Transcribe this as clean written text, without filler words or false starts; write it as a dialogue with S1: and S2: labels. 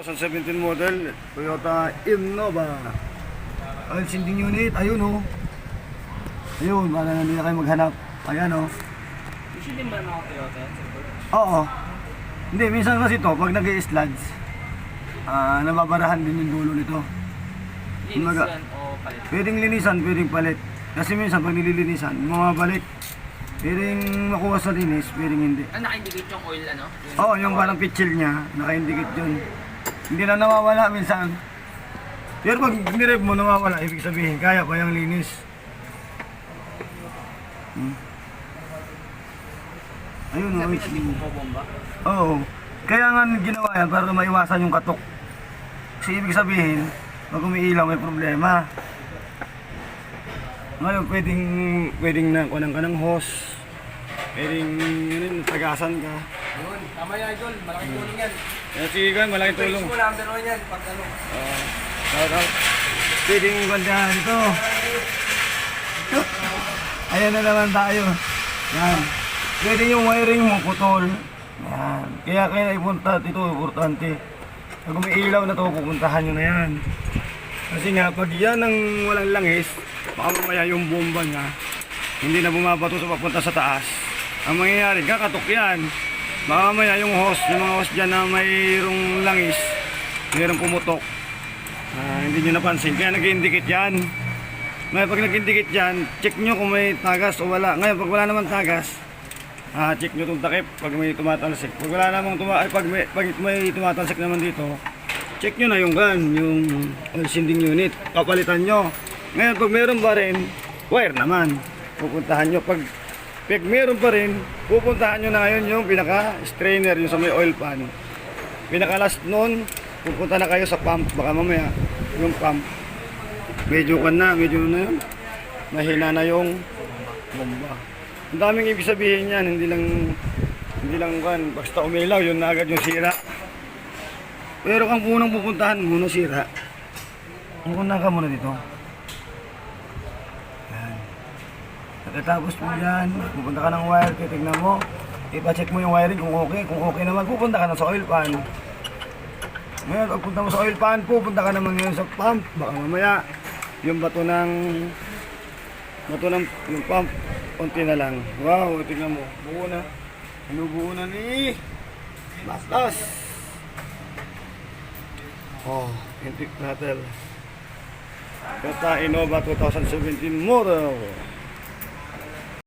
S1: 2017 model Toyota Innova. Oil sinding unit, ayun oh. Ayun, para na nila kayo maghanap. Ayan oh.
S2: Usually ba mga Toyota yan?
S1: Oo. Hindi, minsan kasi to pag nag-i-slides, nababarahan din yung dulo nito.
S2: Linis
S1: Kumbaga,
S2: yan o palit?
S1: Pwedeng linisan, pwedeng palit. Kasi minsan pag nililinisan, bumabalik. Pwedeng makuha sa linis, pwedeng hindi.
S2: Naka-indicate yung oil ano?
S1: Oo, yung parang pitchil niya, naka-indicate yun. Hindi na nawawala minsan. Pero pag nirep mo nawawala, ibig sabihin, kaya pa yung linis. Ayun,
S2: Sabi
S1: oh.
S2: na di mo bomba?
S1: Oo. Kaya nga ginawa yan para maiwasan yung katok. Kasi ibig sabihin, pag umiilaw may problema. Ngayon, pwedeng na kunan ka ng hose. Pwedeng tagasan ka.
S2: Yun, tama yan idol, malaking tulong yan.
S1: Kaya sige kan, malaking tulong.
S2: Page mo number 1 yan, pag ano.
S1: Shout out. Pwedeng banda dito. Ayan na naman tayo. Yan. Pwede yung wiring mo putol. Yan. Kaya ipunta dito, importante. Pag umiilaw na to, pupuntahan nyo na yan. Kasi nga, pag yan ang walang langis, baka mamaya yung bomba niya, hindi na bumabato sa papunta sa taas. Ang mangyayari, kakatok yan. Baka mamaya yung mga hose dyan na mayroong langis, mayroong pumutok. Hindi nyo napansin, kaya nag-indicate yan. Ngayon, pag nag-indicate yan, check nyo kung may tagas o wala. Ngayon, pag wala naman tagas, check nyo itong takip pag may tumatalsik. Pag wala namang pag may tumatalsik naman dito, check nyo na yung oil sinding unit. Kapalitan nyo. Ngayon, pag meron pa rin, wire naman. Pupuntahan nyo. Pag meron pa rin, pupuntahan nyo na ngayon yung pinaka-strainer, yung sa may oil pan. Pinaka-last nun, pupunta na kayo sa pump. Baka mamaya, yung pump, medyo mahina na yung bomba. Ang daming ibig sabihin yan, hindi lang basta umilaw, yun na agad yung sira. Pero kung unang pupuntahan muna sira, muna ka muna dito. Yan. Pagkatapos mo yan, pupunta ka ng wire, titignan mo, ipacheck mo yung wiring kung okay naman, pupunta ka na sa oil pan. Ngayon, pagpunta mo sa oil pan, pupunta ka naman ngayon sa pump. Baka mamaya, yung bato ng yung pump, konti na lang. Wow, tingnan mo, buo na. Buo na ni Bastos. Oh, intake natin. Toyota Innova 2017 model.